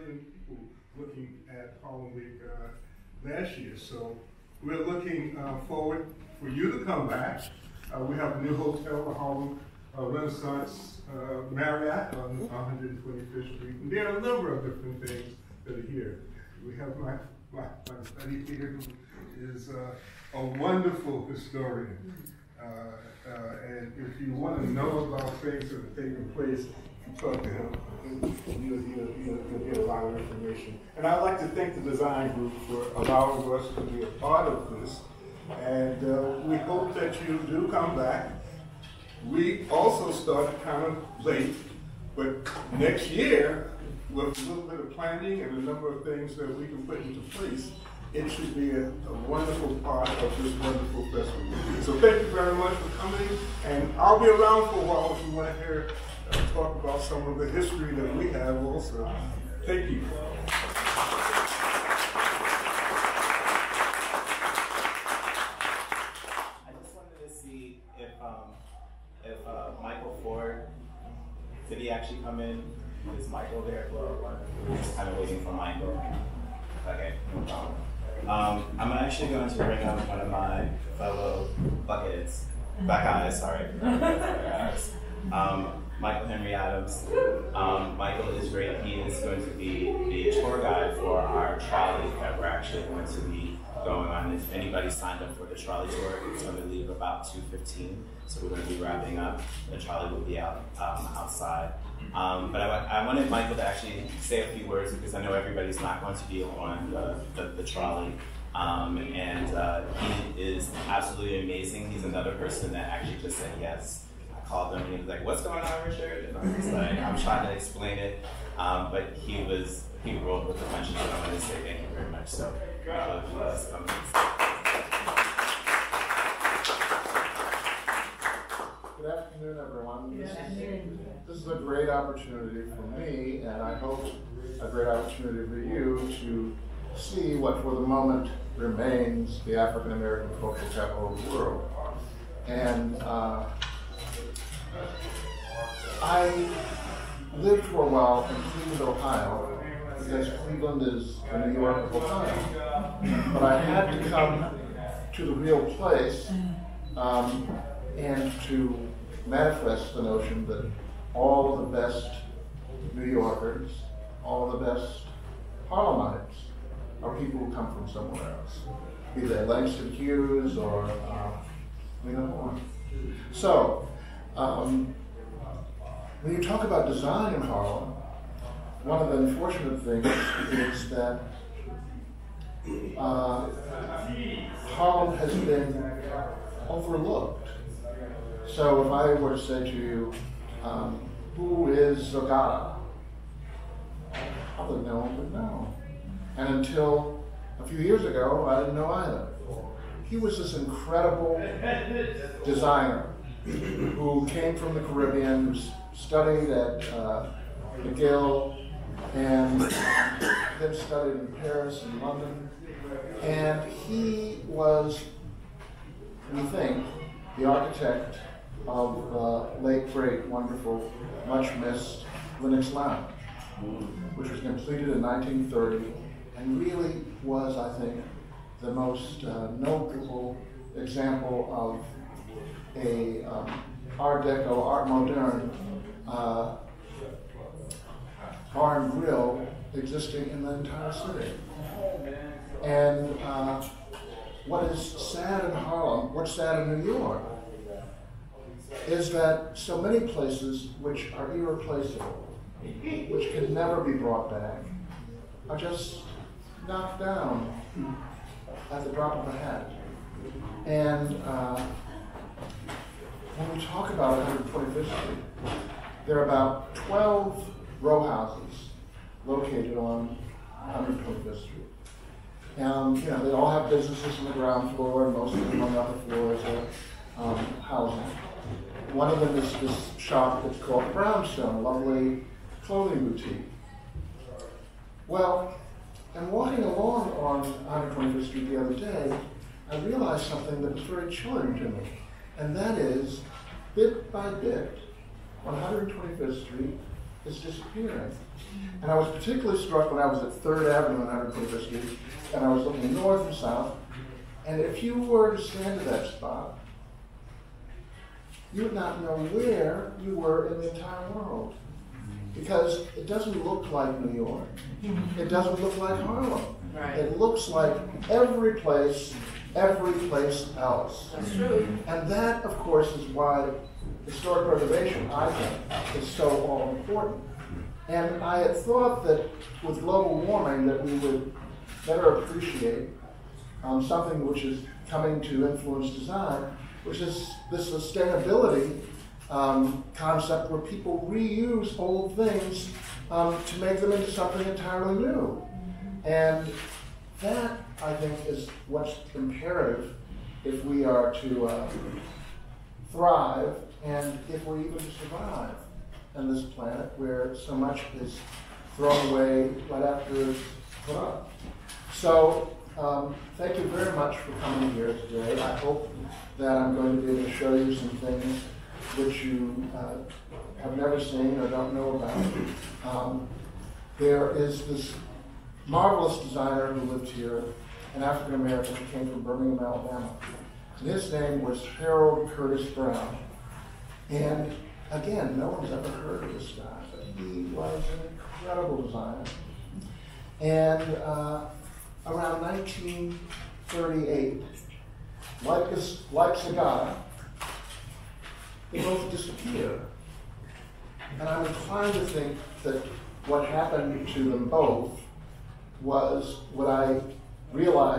million people looking at Harlem Week last year. So we're looking forward for you to come back. We have a new hotel, the Harlem Renaissance Marriott on 125th Street. And there are a number of different things that are here. We have my buddy here who is a wonderful historian. And if you want to know about things that are taking place, talk to him. You'll get a lot of information. And I'd like to thank the design group for allowing us to be a part of this. And we hope that you do come back. We also started kind of late, but next year, with a little bit of planning and a number of things that we can put into place, it should be a wonderful part of this wonderful festival. So thank you very much for coming, and I'll be around for a while if you want to hear talk about some of the history that we have also. Thank you. I just wanted to see if Michael Ford, did he actually come in? Is Michael there? Well, we're just kind of waiting for Michael. Okay, no problem. I'm actually going to bring up one of my fellow Buckeyes, Michael Henry Adams. Michael is great. He is going to be the tour guide for our trolley that we're actually going to be going on. If anybody signed up for the trolley tour, it's going to leave about 2:15. So we're going to be wrapping up. The trolley will be out outside. But I wanted Michael to actually say a few words because I know everybody's not going to be on the trolley. And he is absolutely amazing. He's another person that actually just said yes. I called him and he was like, "What's going on, Richard?" And I was like, I'm trying to explain it. But he rolled with the punches, and I want to say thank you very much. So, Good afternoon, everyone. This is a great opportunity for me, and I hope a great opportunity for you to see what for the moment remains the African American cultural capital of the world. And I lived for a while in Cleveland, Ohio, because Cleveland is the New York of Ohio. But I had to come to the real place and to manifest the notion that all of the best New Yorkers, all of the best Harlemites are people who come from somewhere else, be they Langston Hughes or Lena Horne. So, when you talk about design in Harlem, one of the unfortunate things is that Harlem has been overlooked. So if I were to say to you, who is Zagata? Probably no one would know. And until a few years ago, I didn't know either. He was this incredible designer who came from the Caribbean, who studied at McGill, and then studied in Paris and London. And he was, we think, the architect of late, great, wonderful, much missed Lenox Lounge, which was completed in 1930 and really was, I think, the most notable example of a Art Deco, Art Moderne bar and grill existing in the entire city. And what is sad in Harlem, what's sad in New York, is that so many places which are irreplaceable, which can never be brought back, are just knocked down at the drop of a hat. And when we talk about 125th Street, there are about 12 row houses located on 125th Street. And they all have businesses on the ground floor, and most of them on the upper floors are housing. One of them is this shop that's called Brownstone, a lovely clothing boutique. Well, and walking along on 125th Street the other day, I realized something that was very chilling to me. And that is, bit by bit, on 125th Street, is disappearing. And I was particularly struck when I was at 3rd Avenue in 125th Street, and I was looking north and south, and if you were to stand at that spot, you would not know where you were in the entire world. Because it doesn't look like New York. It doesn't look like Harlem. Right. It looks like every place else. That's true. And that, of course, is why historic preservation, I think, is so all important. And I had thought that with global warming that we would better appreciate something which is coming to influence design, which is this sustainability concept where people reuse old things to make them into something entirely new. And that, I think, is what's imperative if we are to thrive and if we're even to survive on this planet where so much is thrown away right after it's put up. So thank you very much for coming here today. I hope that I'm going to be able to show you some things which you have never seen or don't know about. There is this marvelous designer who lived here, an African American who came from Birmingham, Alabama. And his name was Harold Curtis Brown. And again, no one's ever heard of this guy, but he was an incredible designer. And around 1938, like Sagata, they both disappeared. And I'm inclined to think that what happened to them both was what I realized